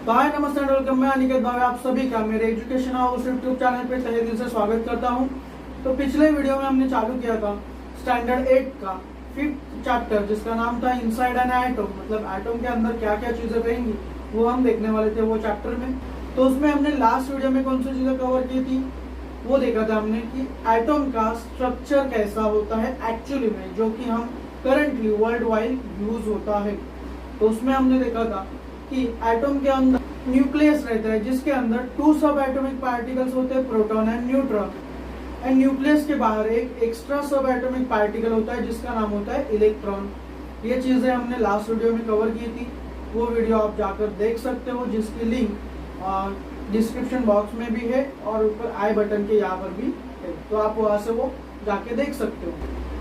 तो हाय नमस्ते and welcome. मैं अनिकेत भावे आप सभी का मेरे एजुकेशन हाउस यूट्यूब चैनल पे तहे दिल से स्वागत करता हूं। तो पिछले वीडियो में हमने चालू किया था स्टैंडर्ड 8 का 5th चैप्टर जिसका नाम था इनसाइड एन एटम, मतलब एटम के अंदर क्या क्या चीजें रहेंगी वो हम देखने वाले थे वो चैप्टर में। तो उसमें हमने लास्ट वीडियो में कौन सी चीजें कवर की थी वो देखा था हमने कि एटम का स्ट्रक्चर कैसा होता है एक्चुअली में, जो कि हम करंटली वर्ल्ड वाइड यूज होता है। तो उसमें हमने देखा था कि एटम के अंदर न्यूक्लियस रहता है जिसके अंदर 2 सब एटॉमिक पार्टिकल्स होते हैं, proton and neutron. And nucleus के बाहर एक एक्स्ट्रा सब एटॉमिक पार्टिकल होता है जिसका नाम होता है इलेक्ट्रॉन। ये चीजें हमने लास्ट वीडियो में कवर की थी, वो वीडियो आप जाकर देख सकते हो जिसकी लिंक डिस्क्रिप्शन बॉक्स में भी है और ऊपर आई बटन के यहाँ पर भी है, तो आप वहां से वो जाके देख सकते हो।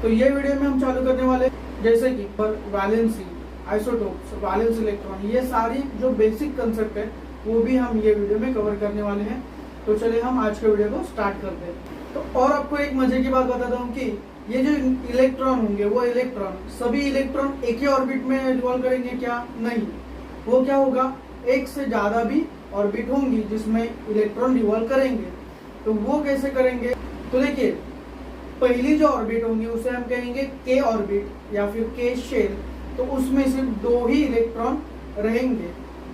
तो ये वीडियो में हम चालू करने वाले जैसे कि वैलेंसी, आइसोटोप्स, वैलेंस इलेक्ट्रॉन, ये सारी जो बेसिक कंसेप्ट है वो भी हम ये वीडियो में कवर करने वाले हैं। तो चलिए हम आज के वीडियो को स्टार्ट करते हैं। तो और आपको एक मजे की बात बताता हूँ कि ये जो इलेक्ट्रॉन होंगे वो इलेक्ट्रॉन सभी इलेक्ट्रॉन एक ही ऑर्बिट में रिवॉल्व करेंगे क्या? नहीं, वो क्या होगा, एक से ज्यादा भी ऑर्बिट होंगी जिसमें इलेक्ट्रॉन रिवॉल्व करेंगे। तो वो कैसे करेंगे? तो देखिए, पहली जो ऑर्बिट होंगी उसे हम कहेंगे के ऑर्बिट या फिर के शेल। तो उसमें सिर्फ 2 ही इलेक्ट्रॉन रहेंगे,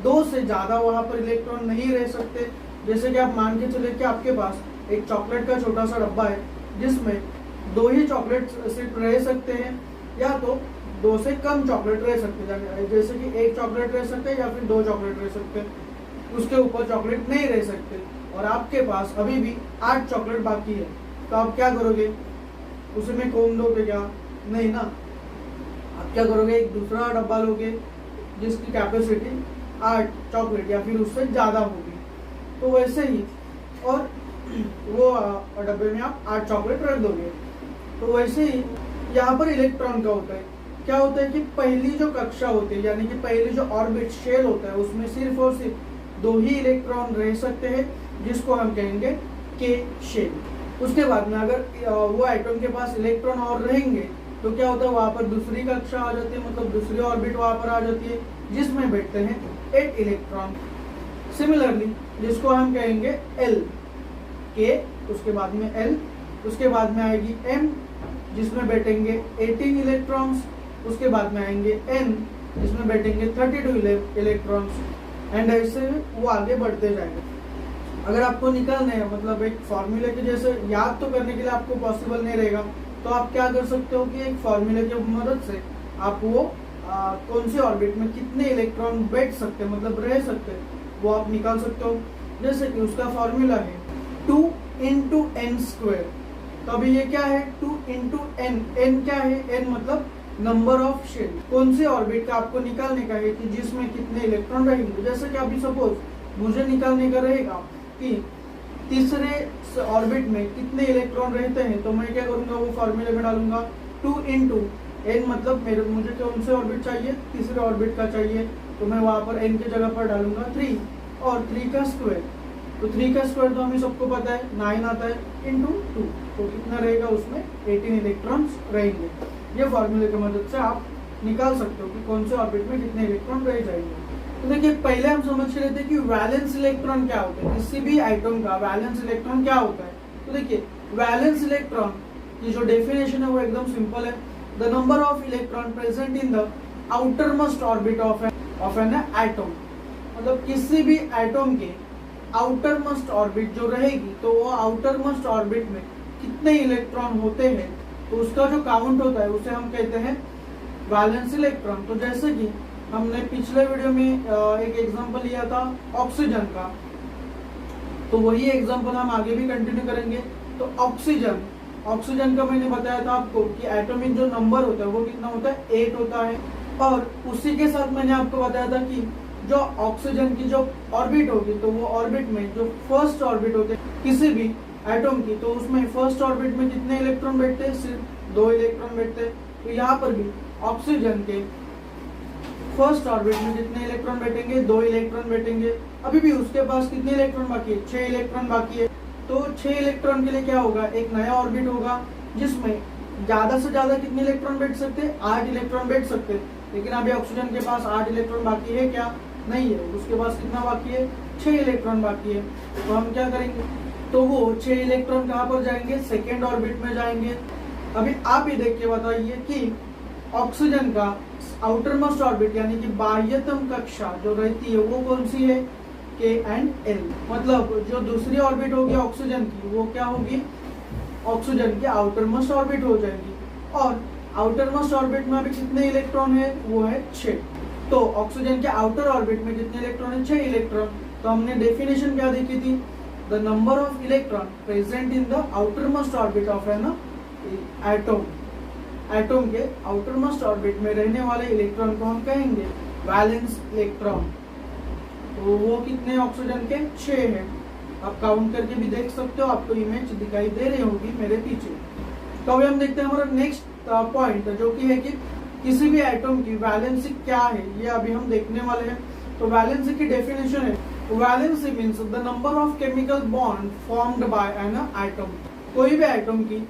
2 से ज्यादा वहां पर इलेक्ट्रॉन नहीं रह सकते। जैसे कि आप मान के चले कि आपके पास एक चॉकलेट का छोटा सा डब्बा है जिसमें 2 ही चॉकलेट सिर्फ रह सकते हैं, या तो 2 से कम चॉकलेट रह सकते हैं, जैसे कि 1 चॉकलेट रह सकते हैं या फिर 2 चॉकलेट रह सकते हैं, उसके ऊपर चॉकलेट नहीं रह सकते। और आपके पास अभी भी 8 चॉकलेट बाकी है, तो आप क्या करोगे? उसमें कौन दोगे क्या? नहीं ना, आप क्या करोगे, एक दूसरा डब्बा लोगे जिसकी कैपेसिटी 8 चॉकलेट या फिर उससे ज्यादा होगी। तो वैसे ही और वो डब्बे में आप 8 चॉकलेट रख दोगे। तो वैसे ही यहाँ पर इलेक्ट्रॉन का होता है, क्या होता है कि पहली जो कक्षा होती है यानी कि पहली जो ऑर्बिट शेल होता है उसमें सिर्फ और सिर्फ 2 ही इलेक्ट्रॉन रह सकते हैं जिसको हम कहेंगे के शेल। उसके बाद में अगर वो एटम के पास इलेक्ट्रॉन और रहेंगे तो क्या होता है, वहां पर दूसरी कक्षा आ जाती है, मतलब दूसरी ऑर्बिट वहां पर आ जाती है जिसमें बैठते हैं 8 इलेक्ट्रॉन। सिमिलरली जिसको हम कहेंगे एल के, उसके बाद में एल, उसके बाद में आएगी एम जिसमें बैठेंगे 18 इलेक्ट्रॉन्स, उसके बाद में आएंगे एन जिसमें बैठेंगे 32 इलेक्ट्रॉन्स। एंड ऐसे वो आगे बढ़ते जाएंगे। अगर आपको निकालने हैं, मतलब एक फॉर्मूले के जैसे याद तो करने के लिए आपको पॉसिबल नहीं रहेगा, तो आप क्या कर सकते हो कि एक फॉर्मूले की मदद से आप वो कौन सी ऑर्बिट में कितने इलेक्ट्रॉन बैठ सकते हैं, मतलब रह सकते हैं, वो आप निकाल सकते हो। जैसे कि उसका फॉर्मूला है 2 × n²। तो अभी ये क्या है, 2 × n। n क्या है? n मतलब नंबर ऑफ शेल। कौन सी ऑर्बिट का आपको निकालने का है कि जिसमें कितने इलेक्ट्रॉन रहेंगे। जैसे कि अभी सपोज मुझे निकालने का रहेगा कि तीसरे ऑर्बिट में कितने इलेक्ट्रॉन रहते हैं, तो मैं क्या करूंगा, वो फॉर्मूले में डालूंगा 2 × n, मतलब मुझे कौन से ऑर्बिट चाहिए, तीसरे ऑर्बिट का चाहिए, तो मैं वहां पर n की जगह पर डालूंगा 3 और 3 का स्क्वायर। तो 3 का स्क्वायर तो हमें सबको पता है 9 आता है, × 2 तो कितना रहेगा, उसमें 18 इलेक्ट्रॉन्स रहेंगे। ये फॉर्मूले की मदद से आप निकाल सकते हो कि कौन से ऑर्बिट में कितने इलेक्ट्रॉन रह जाएंगे। तो देखिए, पहले हम समझ के लेते हैं कि वैलेंस इलेक्ट्रॉन क्या होता है, किसी भी एटम का वैलेंस इलेक्ट्रॉन क्या होता है। तो देखिए, वैलेंस इलेक्ट्रॉन की जो डेफिनेशन है वो एकदम सिंपल है, the number of electron present in the outer most orbit of an atom. मतलब किसी भी एटम के आउटर मोस्ट ऑर्बिट जो रहेगी, तो वो आउटर मोस्ट ऑर्बिट में कितने इलेक्ट्रॉन होते हैं, तो उसका जो काउंट होता है उसे हम कहते हैं वैलेंस इलेक्ट्रॉन। तो जैसे कि हमने पिछले वीडियो में एक एग्जांपल लिया था ऑक्सीजन का, तो वही एग्जांपल हम आगे भी कंटिन्यू करेंगे। तो ऑक्सीजन का मैंने बताया था आपको कि एटॉमिक जो नंबर होता है वो कितना होता है, 8 होता है। और उसी के साथ मैंने आपको बताया था कि जो ऑक्सीजन की जो ऑर्बिट होगी, तो वो ऑर्बिट में जो फर्स्ट ऑर्बिट होते हैं किसी भी एटम की, तो उसमें फर्स्ट ऑर्बिट में कितने इलेक्ट्रॉन बैठते हैं, सिर्फ 2 इलेक्ट्रॉन बैठते हैं। तो यहाँ पर भी ऑक्सीजन के फर्स्ट ऑर्बिट में कितने इलेक्ट्रॉन बैठेंगे, 2 इलेक्ट्रॉन बैठेंगे। अभी भी उसके पास कितने इलेक्ट्रॉन बाकी है, 6 इलेक्ट्रॉन बाकी है। तो 6 इलेक्ट्रॉन के लिए क्या होगा, एक नया ऑर्बिट होगा जिसमें ज्यादा से ज्यादा कितने इलेक्ट्रॉन बैठ सकते हैं, 8 इलेक्ट्रॉन बैठ सकते हैं। लेकिन अभी ऑक्सीजन के पास 8 इलेक्ट्रॉन बाकी है क्या, नहीं है, उसके पास कितना बाकी है, 6 इलेक्ट्रॉन बाकी है। तो हम क्या करेंगे, तो वो 6 इलेक्ट्रॉन कहाँ पर जाएंगे, सेकेंड ऑर्बिट में जाएंगे। अभी आप ये देख के बताइए कि ऑक्सीजन का आउटर मोस्ट ऑर्बिट यानी कि बाह्यतम कक्षा जो रहती है वो कौन सी है, के एंड एल। मतलब जो दूसरी ऑर्बिट होगी ऑक्सीजन की वो क्या होगी, ऑक्सीजन की आउटर मोस्ट ऑर्बिट हो जाएगी। और आउटर मोस्ट ऑर्बिट में अभी कितने इलेक्ट्रॉन है, वो है 6। तो ऑक्सीजन के आउटर ऑर्बिट में कितने इलेक्ट्रॉन है, 6 इलेक्ट्रॉन। तो हमने डेफिनेशन क्या देखी थी, the number of electron present in the outer most orbit of an atom. Atom के आउटर मोस्ट ऑर्बिट में रहने वाले इलेक्ट्रॉन को हम कहेंगे वैलेंस इलेक्ट्रॉन। तो वो कितने ऑक्सीजन के, 6 है। आप काउंट करके भी देख सकते हो, आपको इमेज दिखाई दे रही होगी मेरे पीछे। तो अभी हम देखते हैं हमारा नेक्स्ट पॉइंट जो कि है कि किसी भी एटम की वैलेंसी क्या है, ये अभी हम देखने वाले हैं। तो वैलेंसी की डेफिनेशन है, valency means the number of chemical bond formed by an atom. कोई भी एटम की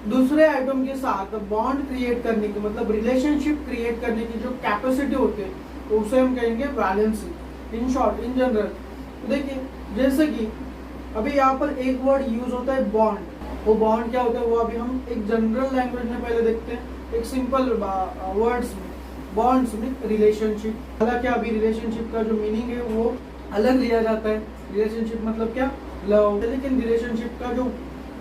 दूसरे एटम के साथ बॉन्ड क्रिएट करने की, मतलब रिलेशनशिप क्रिएट करने की जो कैपेसिटी होती है, तो उसे हम कहेंगे valency. In short, in general, तो देखिए जैसे कि अभी यहाँ पर एक वर्ड यूज होता है बॉन्ड। वो बॉन्ड क्या होता है वो अभी हम एक जनरल लैंग्वेज में पहले देखते हैं, एक सिंपल वर्ड्स में। बॉन्ड्स में रिलेशनशिप, हालांकि अभी रिलेशनशिप का जो मीनिंग है वो अलग लिया जाता है। रिलेशनशिप मतलब क्या, लव, लेकिन रिलेशनशिप का जो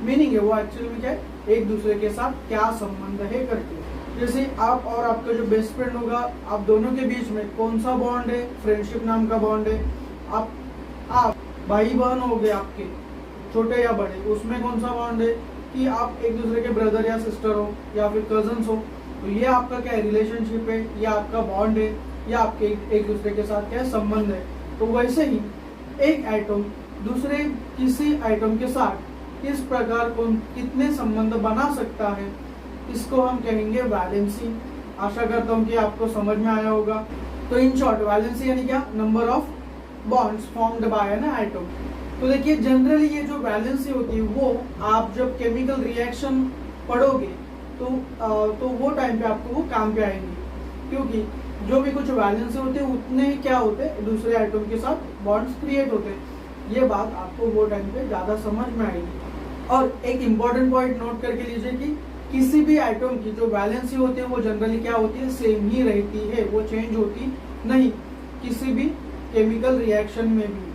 मीनिंग है वो एक्चुअली में क्या है, एक दूसरे के साथ क्या संबंध है करके। जैसे आप और आपका जो बेस्ट फ्रेंड होगा, आप दोनों के बीच में कौन सा बॉन्ड है, फ्रेंडशिप नाम का बॉन्ड है। आप भाई बहन हो गए आपके, छोटे या बड़े, उसमें कौन सा बॉन्ड है कि आप एक दूसरे के ब्रदर या सिस्टर हो या फिर कजन्स हो। तो ये आपका क्या है, रिलेशनशिप है, ये आपका बॉन्ड है, या आपके एक दूसरे के साथ क्या संबंध है। तो वैसे ही एक एटम दूसरे किसी एटम के साथ किस प्रकार कितने संबंध बना सकता है, इसको हम कहेंगे वैलेंसी। आशा करता हूँ कि आपको समझ में आया होगा। तो इन शॉर्ट वैलेंसी यानी क्या, number of bonds formed by an atom. तो देखिए जनरली ये जो वैलेंसी होती है वो आप जब केमिकल रिएक्शन पढ़ोगे तो वो टाइम पे आपको वो काम पे आएंगी, क्योंकि जो भी कुछ वैलेंसी होते हैं उतने ही क्या होते हैं, दूसरे एटम के साथ बॉन्ड्स क्रिएट होते हैं। ये बात आपको वो टाइम पे ज्यादा समझ में आएगी। और एक इम्पॉर्टेंट पॉइंट नोट करके लीजिए कि किसी भी आइटम की जो वैलेंसी होती है वो जनरली क्या होती है, सेम ही रहती है, वो चेंज होती नहीं किसी भी केमिकल रिएक्शन में भी।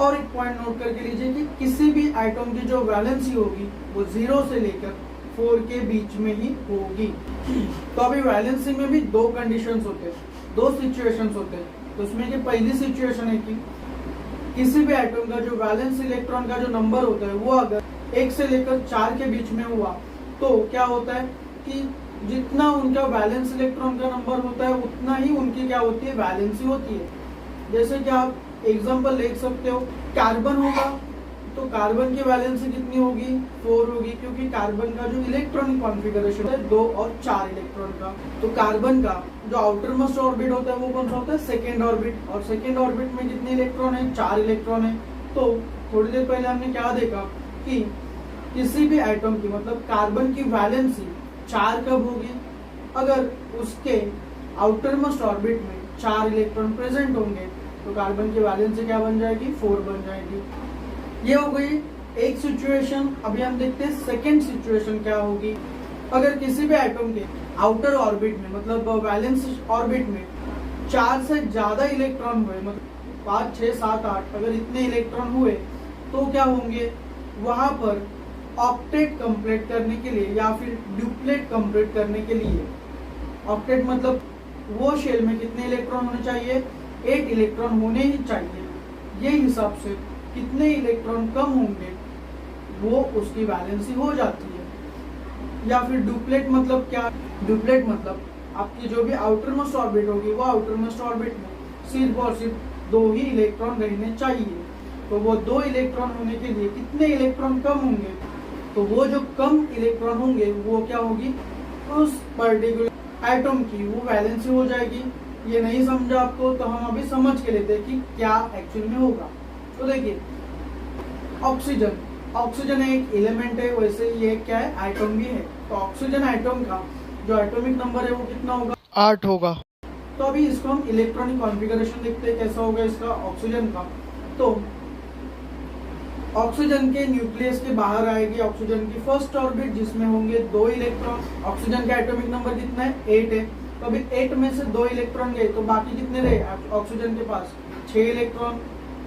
और एक पॉइंट नोट करके लीजिए कि किसी भी आइटम की जो वैलेंसी होगी वो 0 से लेकर 4 के बीच में ही होगी। तो अभी वैलेंसी में भी 2 कंडीशंस होते हैं, 2 सिचुएशंस होते हैं। तो उसमें की पहली सिचुएशन है कि किसी भी आइटम का जो वैलेंस इलेक्ट्रॉन का जो नंबर होता है वो अगर 1 से लेकर 4 के बीच में हुआ तो क्या होता है कि जितना उनका वैलेंस इलेक्ट्रॉन का नंबर होता है उतना ही उनकी क्या होती है, वैलेंसी होती है। जैसे कि आप एग्जांपल देख सकते हो, कार्बन होगा तो कार्बन की वैलेंसी कितनी होगी, 4 होगी, क्योंकि कार्बन का जो इलेक्ट्रॉनिक कॉन्फ़िगरेशन है 2 और 4 इलेक्ट्रॉन का। तो कार्बन का जो आउटर मोस्ट ऑर्बिट होता है वो कौन सा होता है, सेकेंड ऑर्बिट। और सेकेंड ऑर्बिट में कितने इलेक्ट्रॉन है, 4 इलेक्ट्रॉन है। तो थोड़ी देर पहले हमने क्या देखा कि किसी भी एटम की मतलब कार्बन की वैलेंसी 4 कब होगी, अगर उसके आउटर मोस्ट ऑर्बिट में 4 इलेक्ट्रॉन प्रेजेंट होंगे तो कार्बन की वैलेंसी क्या बन जाएगी, 4 बन जाएगी। ये हो गई एक सिचुएशन। अभी हम देखते हैं सेकेंड सिचुएशन क्या होगी। अगर किसी भी एटम के आउटर ऑर्बिट में मतलब वैलेंस ऑर्बिट में 4 से ज्यादा इलेक्ट्रॉन हुए, मतलब 5, 6, 7, 8 अगर इतने इलेक्ट्रॉन हुए तो क्या होंगे, वहां पर ऑक्टेट कंप्लीट करने के लिए या फिर ड्यूप्लेट कंप्लीट करने के लिए, ऑक्टेट मतलब वो शेल में कितने इलेक्ट्रॉन होने चाहिए, 8 इलेक्ट्रॉन होने ही चाहिए। ये हिसाब से कितने इलेक्ट्रॉन कम होंगे वो उसकी वैलेंसी हो जाती है। या फिर ड्यूप्लेट मतलब क्या, ड्यूप्लेट मतलब आपकी जो भी आउटर मोस्ट ऑर्बिट होगी वो आउटर मोस्ट ऑर्बिट में सिर्फ और सिर्फ 2 ही इलेक्ट्रॉन रहने चाहिए। तो वो 2 इलेक्ट्रॉन होने के लिए कितने इलेक्ट्रॉन कम होंगे, तो वो जो कम इलेक्ट्रॉन होंगे वो क्या होगी, उस पर्टिकुलर एटम की वो वैलेंसी हो जाएगी। ये नहीं समझा आपको तो हम अभी समझ के लेते हैं कि क्या एक्चुअल में होगा। तो देखिए ऑक्सीजन एक एलिमेंट है, वैसे ये क्या है, एटम भी है। तो ऑक्सीजन एटम का जो एटॉमिक नंबर है वो कितना होगा, 8 होगा। तो अभी इसको हम इलेक्ट्रॉनिक कॉन्फ़िगरेशन देखते हैं कैसा होगा इसका ऑक्सीजन का। तो ऑक्सीजन के न्यूक्लियस के बाहर आएगी ऑक्सीजन की फर्स्ट ऑर्बिट जिसमें होंगे 2 इलेक्ट्रॉन। ऑक्सीजन का एटॉमिक नंबर कितना है 8 है। तो अभी 8 में से 2 इलेक्ट्रॉन गए तो बाकी कितने रहे ऑक्सीजन के पास 6 इलेक्ट्रॉन।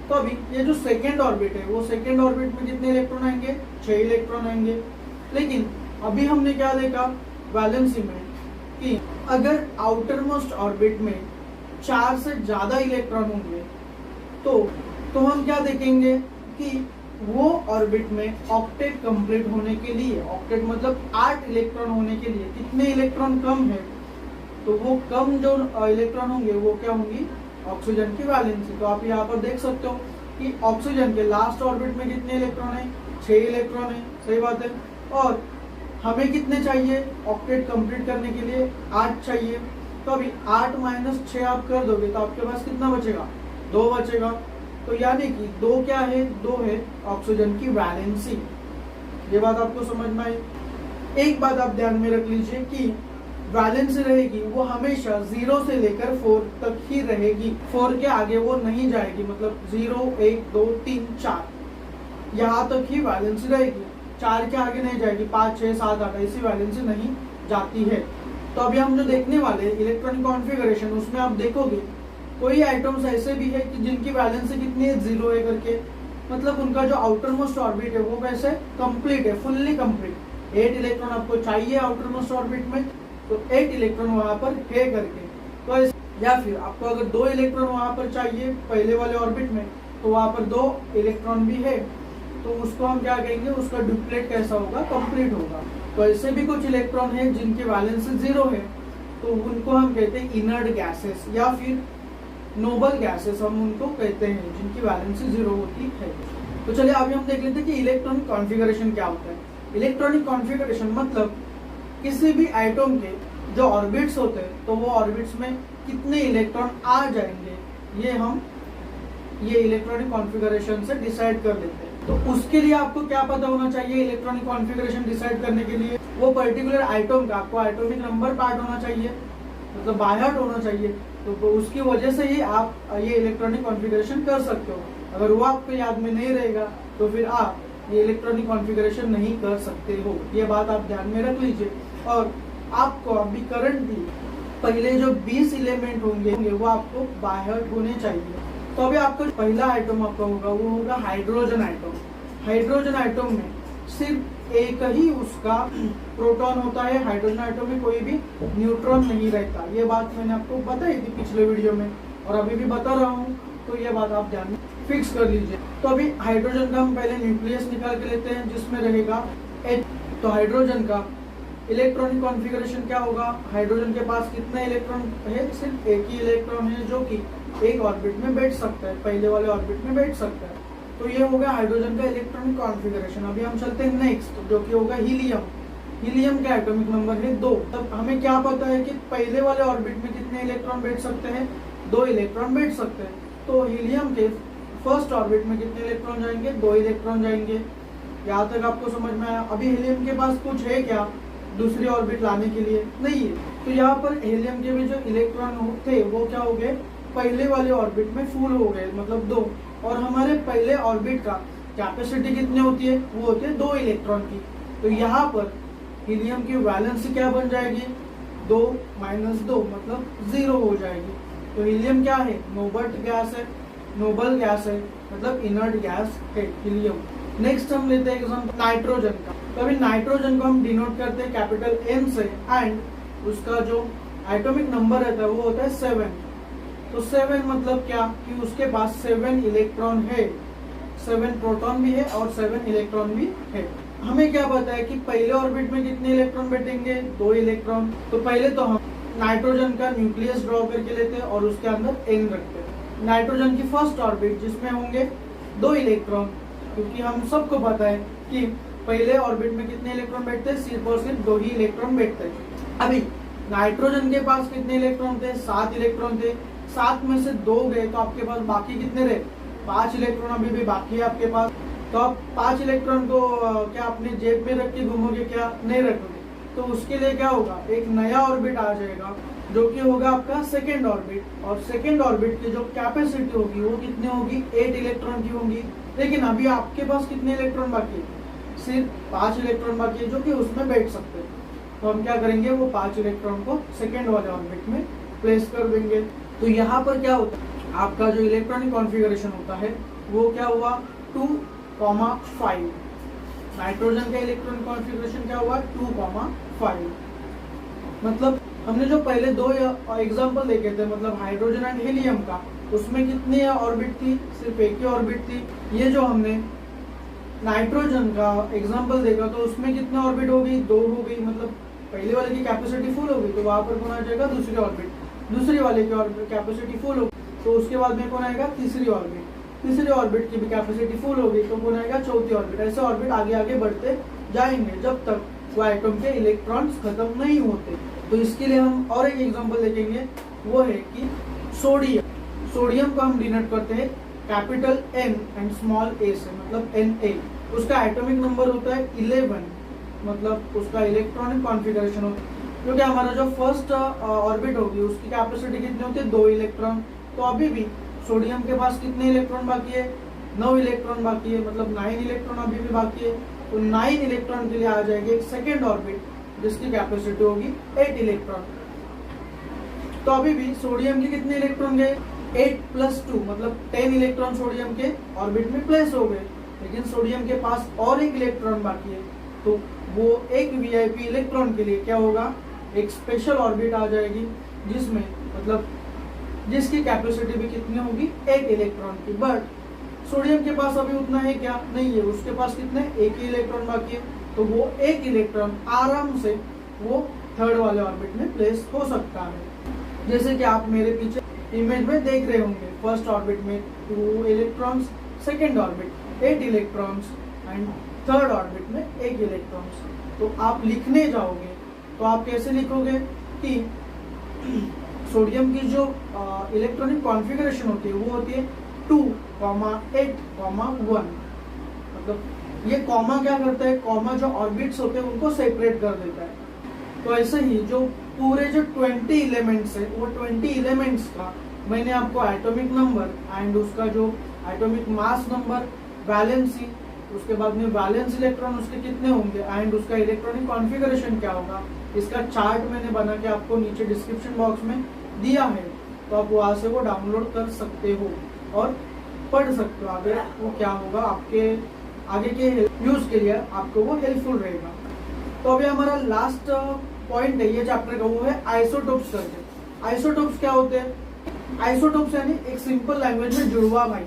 तो अभी ये जो सेकेंड ऑर्बिट है वो सेकेंड ऑर्बिट में कितने इलेक्ट्रॉन आएंगे 6 इलेक्ट्रॉन आएंगे। लेकिन अभी हमने क्या देखा वैलेंसी में कि अगर आउटर मोस्ट ऑर्बिट में 4 से ज्यादा इलेक्ट्रॉन होंगे तो हम क्या देखेंगे कि वो ऑर्बिट में ऑक्टेट कंप्लीट होने के लिए, ऑक्टेट मतलब 8 इलेक्ट्रॉन होने के लिए कितने इलेक्ट्रॉन कम है, तो वो कम जो इलेक्ट्रॉन होंगे वो क्या होंगी ऑक्सीजन की वैलेंसी। तो आप यहाँ पर देख सकते हो कि ऑक्सीजन के लास्ट ऑर्बिट में कितने इलेक्ट्रॉन है 6 इलेक्ट्रॉन है, सही बात है। और हमें कितने चाहिए ऑक्टेट कंप्लीट करने के लिए 8 चाहिए। तो अभी 8 - 6 आप कर दोगे तो आपके पास कितना बचेगा 2 बचेगा। तो यानी कि 2 क्या है 2 है ऑक्सीजन की वैलेंसी। ये बात आपको समझ में आई। एक बात आप ध्यान में रख लीजिए कि वैलेंसी रहेगी वो हमेशा 0 से लेकर 4 तक ही रहेगी, 4 के आगे वो नहीं जाएगी। मतलब 0 1 2 3 4 यहाँ तक ही वैलेंसी रहेगी, 4 के आगे नहीं जाएगी। 5 6 7 8 ऐसी वैलेंसी नहीं जाती है। तो अभी हम जो देखने वाले इलेक्ट्रॉनिक कॉन्फ़िगरेशन उसमें आप देखोगे कोई आइटम्स ऐसे भी है कि जिनकी वैलेंसी कितनी है 0 है करके, मतलब उनका जो आउटर मोस्ट ऑर्बिट है वो कैसे कंप्लीट है, फुल्ली कंप्लीट। 8 इलेक्ट्रॉन आपको चाहिए आउटर मोस्ट ऑर्बिट में तो 8 इलेक्ट्रॉन वहां पर है करके। तो या फिर आपको अगर 2 इलेक्ट्रॉन वहां पर चाहिए पहले वाले ऑर्बिट में तो वहां पर 2 इलेक्ट्रॉन भी है, तो उसको हम क्या कहेंगे उसका डुप्लेट कैसा होगा कंप्लीट होगा। तो ऐसे भी कुछ इलेक्ट्रॉन है जिनकी वैलेंसी 0 है, तो उनको हम कहते हैं इनर्ट गैसेस या फिर नोबल गैसेस हम उनको कहते हैं जिनकी वैलेंसी 0 होती है। तो चलिए अभी हम देख लेते हैं कि इलेक्ट्रॉनिक कॉन्फ़िगरेशन क्या होता है। इलेक्ट्रॉनिक कॉन्फ़िगरेशन मतलब किसी भी एटम के जो ऑर्बिट्स होते हैं तो वो ऑर्बिट्स में कितने इलेक्ट्रॉन आ जाएंगे ये इलेक्ट्रॉनिक कॉन्फ़िगरेशन से डिसाइड कर लेते हैं। तो उसके लिए आपको क्या पता होना चाहिए इलेक्ट्रॉनिक कॉन्फ़िगरेशन डिसाइड करने के लिए, वो पर्टिकुलर आइटम का आपको एटॉमिक नंबर पार्ट होना चाहिए, मतलब बाय हार्ट होना चाहिए। तो उसकी वजह से ही आप ये इलेक्ट्रॉनिक कॉन्फ़िगरेशन कर सकते हो। अगर वो आपको याद में नहीं रहेगा तो फिर आप ये इलेक्ट्रॉनिक कॉन्फ़िगरेशन नहीं कर सकते हो। ये बात आप ध्यान में रख लीजिए। और आपको अभी करंटली पहले जो 20 एलिमेंट होंगे वो आपको बाय हार्ट होने चाहिए। तो अभी आपका पहला आइटम आपका होगा वो होगा हाइड्रोजन आइटम। हाइड्रोजन आइटम में सिर्फ एक ही उसका प्रोटॉन होता है। हाइड्रोजन आइटम में कोई भी न्यूट्रॉन नहीं रहता। ये बात मैंने आपको बताई थी पिछले वीडियो में और अभी भी बता रहा हूँ, तो ये बात आप ध्यान में फिक्स कर लीजिए। तो अभी हाइड्रोजन का हम पहले न्यूक्लियस निकाल के लेते हैं जिसमें रहेगा H। तो हाइड्रोजन का इलेक्ट्रॉनिक कॉन्फ़िगरेशन क्या होगा, हाइड्रोजन के पास कितना इलेक्ट्रॉन है, सिर्फ एक ही इलेक्ट्रॉन है जो कि एक ऑर्बिट में बैठ सकता है, पहले वाले ऑर्बिट में बैठ सकता है। तो ये होगा हाइड्रोजन का इलेक्ट्रॉनिक कॉन्फ़िगरेशन। अभी हम चलते हैं नेक्स्ट जो कि होगा हीलियम। हीलियम का एटॉमिक नंबर है 2। तब हमें क्या पता है कि पहले वाले ऑर्बिट में कितने इलेक्ट्रॉन बैठ सकते हैं 2 इलेक्ट्रॉन बैठ सकते हैं। तो हीलियम के फर्स्ट ऑर्बिट में कितने इलेक्ट्रॉन जाएंगे 2 इलेक्ट्रॉन जाएंगे। यहाँ तक आपको समझ में आया। अभी हीलियम के पास कुछ है क्या दूसरी ऑर्बिट लाने के लिए, नहीं है। तो यहाँ पर हीलियम के भी जो इलेक्ट्रॉन थे वो क्या हो गए पहले वाले ऑर्बिट में फुल हो गए, मतलब 2। और हमारे पहले ऑर्बिट का कैपेसिटी कितनी होती है वो होती है 2 इलेक्ट्रॉन की। तो यहाँ पर हीलियम की वैलेंसी क्या बन जाएगी 2 - 2 मतलब 0 हो जाएगी। तो हीलियम क्या है नोबल गैस है, नोबल गैस है मतलब इनर्ट गैस है हीलियम। नेक्स्ट हम लेते हैं एग्जांपल नाइट्रोजन का। तो अभी नाइट्रोजन को हम डिनोट करते हैं कैपिटल N से एंड उसका जो एटॉमिक नंबर रहता है वो होता है 7। तो 7 मतलब क्या कि उसके पास 7 इलेक्ट्रॉन है, 7 प्रोटॉन भी है और 7 इलेक्ट्रॉन भी है। हमें क्या पता है कि पहले ऑर्बिट में कितने इलेक्ट्रॉन बैठेंगे 2 इलेक्ट्रॉन। तो पहले तो हम नाइट्रोजन का न्यूक्लियस ड्रॉ करके लेते हैं और उसके अंदर N रखते हैं। नाइट्रोजन की फर्स्ट ऑर्बिट जिसमें होंगे 2 इलेक्ट्रॉन, क्योंकि हम सबको पता है कि पहले ऑर्बिट में कितने इलेक्ट्रॉन बैठते हैं सिर्फ और सिर्फ 2 ही इलेक्ट्रॉन बैठते हैं। अभी नाइट्रोजन के पास कितने इलेक्ट्रॉन थे 7 इलेक्ट्रॉन थे, 7 में से 2 गए तो आपके पास बाकी कितने रहे 5 इलेक्ट्रॉन अभी भी बाकी है आपके पास। तो आप 5 इलेक्ट्रॉन को क्या अपने जेब में रख के घूमोगे क्या, नहीं रखोगे। तो उसके लिए क्या होगा एक नया ऑर्बिट आ जाएगा जो कि होगा आपका सेकेंड ऑर्बिट, और सेकेंड ऑर्बिट की जो कैपेसिटी होगी वो कितनी होगी, 8 इलेक्ट्रॉन की होगी। लेकिन अभी आपके पास कितने इलेक्ट्रॉन बाकी है, सिर्फ 5 इलेक्ट्रॉन बाकी है जो कि उसमें बैठ सकते हैं। तो हम क्या करेंगे, वो 5 इलेक्ट्रॉन को सेकेंड वाले ऑर्बिट में प्लेस कर देंगे। तो यहाँ पर क्या होता है, आपका जो इलेक्ट्रॉनिक कॉन्फ़िगरेशन होता है वो क्या हुआ, 2,5। नाइट्रोजन का इलेक्ट्रॉनिक कॉन्फ़िगरेशन क्या हुआ, 2,5। मतलब हमने जो पहले 2 एग्जाम्पल देखे थे, मतलब हाइड्रोजन एंड हीलियम का, उसमें कितनी ऑर्बिट थी, सिर्फ एक ही ऑर्बिट थी। ये जो हमने नाइट्रोजन का एग्जाम्पल देखा तो उसमें कितने ऑर्बिट हो गई, 2 हो गई। मतलब पहले वाले की कैपेसिटी फुल हो गई तो वहां पर कौन आ जाएगा, दूसरी ऑर्बिट। दूसरी वाले की कैपेसिटी फुल हो गई तो उसके बाद में कौन आएगा, तीसरी ऑर्बिट। तीसरी ऑर्बिट की भी कैपेसिटी फुल हो गई तो कौन आएगा, चौथी ऑर्बिट। ऐसे ऑर्बिट आगे आगे बढ़ते जाएंगे जब तक वो एटम के इलेक्ट्रॉन्स खत्म नहीं होते। तो इसके लिए हम और एक एग्जांपल देखेंगे, वो है कि सोडियम। सोडियम को हम डिनोट करते हैं capital N and small a से, मतलब Na। उसका एटॉमिक नंबर होता है 11, मतलब उसका इलेक्ट्रॉनिक कॉन्फ़िगरेशन होता है, क्योंकि हमारा जो फर्स्ट ऑर्बिट होगी उसकी कैपेसिटी कितनी होती है, 2 इलेक्ट्रॉन। तो अभी भी सोडियम के पास कितने इलेक्ट्रॉन बाकी है, 9 इलेक्ट्रॉन बाकी है, मतलब 9 इलेक्ट्रॉन अभी भी बाकी है। तो 9 इलेक्ट्रॉन के लिए आ जाएगी एक सेकेंड ऑर्बिट जिसकी कैपेसिटी होगी 8 इलेक्ट्रॉन। तो अभी भी सोडियम के कितने इलेक्ट्रॉन गए, 8 + 2, मतलब 10 इलेक्ट्रॉन सोडियम के ऑर्बिट में प्लेस हो गए। लेकिन सोडियम के पास और एक इलेक्ट्रॉन बाकी है, तो वो एक वीआईपी इलेक्ट्रॉन के लिए क्या होगा, एक स्पेशल ऑर्बिट आ जाएगी जिसमें मतलब जिसकी कैपेसिटी भी कितनी होगी, 8 इलेक्ट्रॉन की। बट सोडियम के पास अभी उतना है क्या, नहीं है। उसके पास कितने, एक ही इलेक्ट्रॉन बाकी है। तो वो एक इलेक्ट्रॉन आराम से वो थर्ड वाले ऑर्बिट में प्लेस हो सकता है। जैसे कि आप मेरे पीछे इमेज में देख रहे होंगे, फर्स्ट ऑर्बिट में 2 electrons, second orbit 8 electrons and third orbit में 1 इलेक्ट्रॉन्स। तो आप लिखने जाओगे तो आप कैसे लिखोगे कि सोडियम की जो इलेक्ट्रॉनिक कॉन्फ़िगरेशन होती है वो होती है 2, 8, 1। मतलब ये कॉमा क्या करता है, कॉमा जो ऑर्बिट्स होते हैं उनको सेपरेट कर देता है। तो ऐसे ही जो पूरे जो 20 एलिमेंट्स है, वो 20 एलिमेंट्स का मैंने आपको एटॉमिक नंबर एंड उसका जो एटॉमिक मास नंबर, वैलेंसी, उसके बाद में वैलेंस इलेक्ट्रॉन उसके कितने होंगे एंड उसका इलेक्ट्रॉनिक कॉन्फ़िगरेशन क्या होगा, इसका चार्ट मैंने बना के आपको नीचे डिस्क्रिप्शन बॉक्स में दिया है। तो आप वहां से वो डाउनलोड कर सकते हो और पढ़ सकते हो। आगे वो क्या होगा, आपके आगे के यूज के लिए आपको वो हेल्पफुल रहेगा। तो अभी हमारा लास्ट पॉइंट है ये चैप्टर का, वो है आइसोटोप्स करके। आइसोटोप्स क्या होते हैं, आइसोटोप्स यानी एक सिंपल लैंग्वेज में जुड़वा भाई।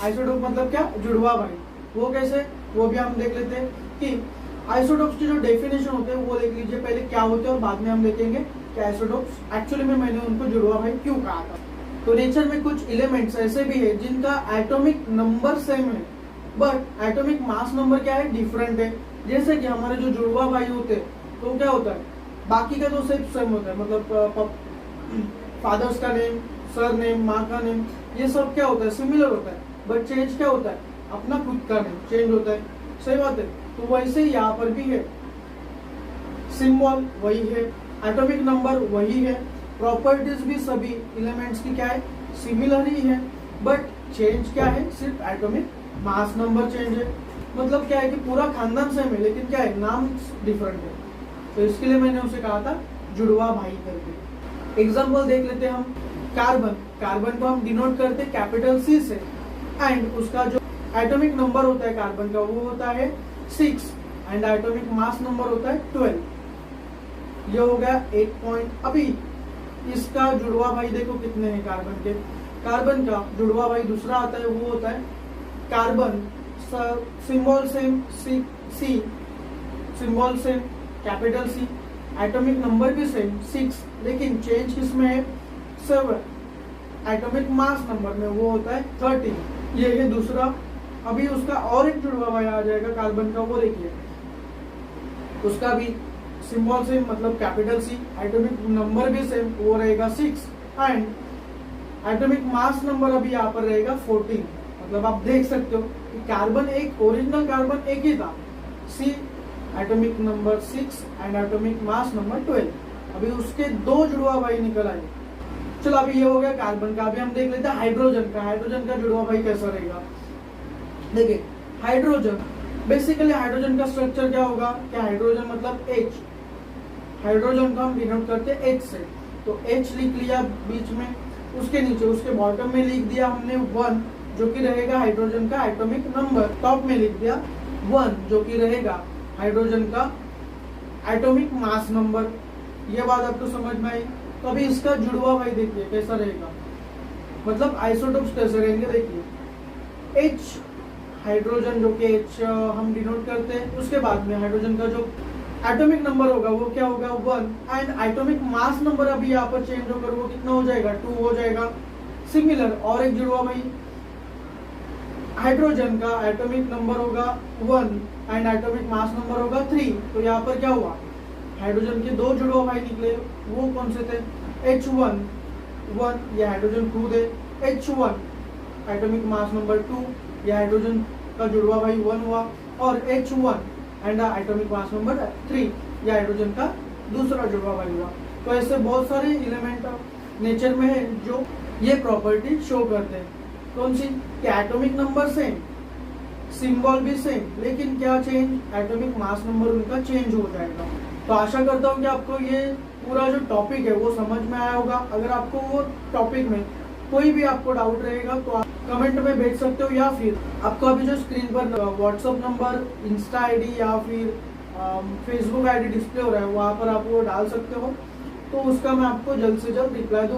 आइसोटोप मतलब क्या, जुड़वा भाई। वो कैसे, वो भी हम देख लेते हैं कि आइसोटोप्स की जो डेफिनेशन होते हैं वो देख लीजिए पहले क्या होते हैं, और बाद में हम देखेंगे कि आइसोटोप्स एक्चुअली में मैंने उनको जुड़वा भाई क्यों कहा था। तो नेचर में कुछ एलिमेंट्स ऐसे भी है जिनका एटॉमिक नंबर सेम है बट एटॉमिक मास नंबर क्या है, डिफरेंट है। जैसे कि हमारे जो जुड़वा भाई होते हैं तो क्या होता है, बाकी का तो सेम होता है, मतलब फादर्स का नेम, सर नेम, माँ का नेम, ये सब क्या होता है, सिमिलर होता है। बट चेंज क्या होता है, अपना खुद का नेम चेंज होता है। सही बात है। तो वैसे ही यहाँ पर भी है, सिंबल वही है, एटॉमिक नंबर वही है, प्रॉपर्टीज भी सभी एलिमेंट्स की क्या है, सिमिलर ही है। बट चेंज क्या है, सिर्फ एटॉमिक मास नंबर चेंज है। मतलब क्या है कि पूरा खानदान सेम है लेकिन क्या है, नाम डिफरेंट है। तो इसके लिए मैंने उसे कहा था जुड़वा भाई करके। एग्जाम्पल देख लेते हैं हम। कार्बन, कार्बन को हम डिनोट करते हैं कैपिटल C से एंड उसका जो एटॉमिक नंबर होता है कार्बन का वो होता है 6 एंड एटॉमिक मास नंबर होता है 12। ये हो गया 1 पॉइंट। अभी इसका जुड़वा भाई देखो कितने हैं कार्बन के। कार्बन का जुड़वा भाई दूसरा आता है, वो होता है carbon, symbol same C, symbol same capital C, atomic number भी सेम 6, लेकिन चेंज किसमें है, 7। एटॉमिक मास नंबर में वो होता है 13। ये है दूसरा। अभी उसका और एक जुड़वा भाई आ जाएगा कार्बन का, वो देखिए उसका भी सिंबल सेम, मतलब कैपिटल C, एटॉमिक नंबर भी सेम, वो रहेगा 6 एंड एटॉमिक मास नंबर अभी यहाँ पर रहेगा 14। मतलब आप देख सकते हो कि कार्बन एक ओरिजिनल कार्बन एक ही था, C atomic number 6 and atomic mass number 12। अभी उसके 2 जुड़वा भाई निकल आए। चलो अभी ये हो गया कार्बन का। अभी हम देख लेते हैं हाइड्रोजन का। हाइड्रोजन का जुड़वा भाई कैसा रहेगा। देखिए हाइड्रोजन, बेसिकली हाइड्रोजन का स्ट्रक्चर क्या होगा, क्या हाइड्रोजन मतलब H। हाइड्रोजन को हम डिनोट करते हैं H से, तो H लिख लिया बीच में, उसके नीचे उसके बॉटम में लिख दिया हमने 1 जो कि रहेगा हाइड्रोजन का एटॉमिक नंबर। टॉप में लिख दिया 1 जो कि रहेगा हाइड्रोजन का एटॉमिक मास नंबर। ये बात आपको समझ में आई। तो अभी इसका जुड़वा भाई देखिए कैसा रहेगा, मतलब आइसोटोप्स कैसे रहेंगे। देखिए H हाइड्रोजन जो कि H हम डिनोट करते हैं, उसके बाद में हाइड्रोजन का जो एटॉमिक नंबर होगा वो क्या होगा 1, एंड एटॉमिक मास नंबर अभी यहाँ पर चेंज होकर वो कितना हो जाएगा 2 हो जाएगा। सिमिलर और एक जुड़वा भाई, हाइड्रोजन का एटॉमिक नंबर होगा 1 एंड एटॉमिक मास नंबर होगा 3, तो यहाँ पर क्या हुआ हाइड्रोजन के 2 जुड़वा भाई निकले। वो कौन से थे, H1 1, ये हाइड्रोजन खुद है, H1 एटॉमिक मास नंबर 2, ये हाइड्रोजन का जुड़वा भाई 1 हुआ, और H1 and atomic mass number 3, ये हाइड्रोजन का दूसरा जुड़वा भाई हुआ। तो ऐसे बहुत सारे एलिमेंट नेचर में है जो ये प्रॉपर्टी शो करते हैं। कौन सी, क्या एटॉमिक नंबर सेम, सिंबल भी सेम, लेकिन क्या चेंज, एटॉमिक मास नंबर उनका चेंज हो जाएगा। तो आशा करता हूँ कि आपको ये पूरा जो टॉपिक है वो समझ में आया होगा। अगर आपको वो टॉपिक में कोई भी आपको डाउट रहेगा तो आप कमेंट में भेज सकते हो, या फिर आपको अभी जो स्क्रीन पर व्हाट्सअप नंबर, इंस्टा आईडी या फिर फेसबुक आईडी डिस्प्ले हो रहा है वहाँ पर आप वो डाल सकते हो, तो उसका मैं आपको जल्द से जल्द रिप्लाई दूंगा।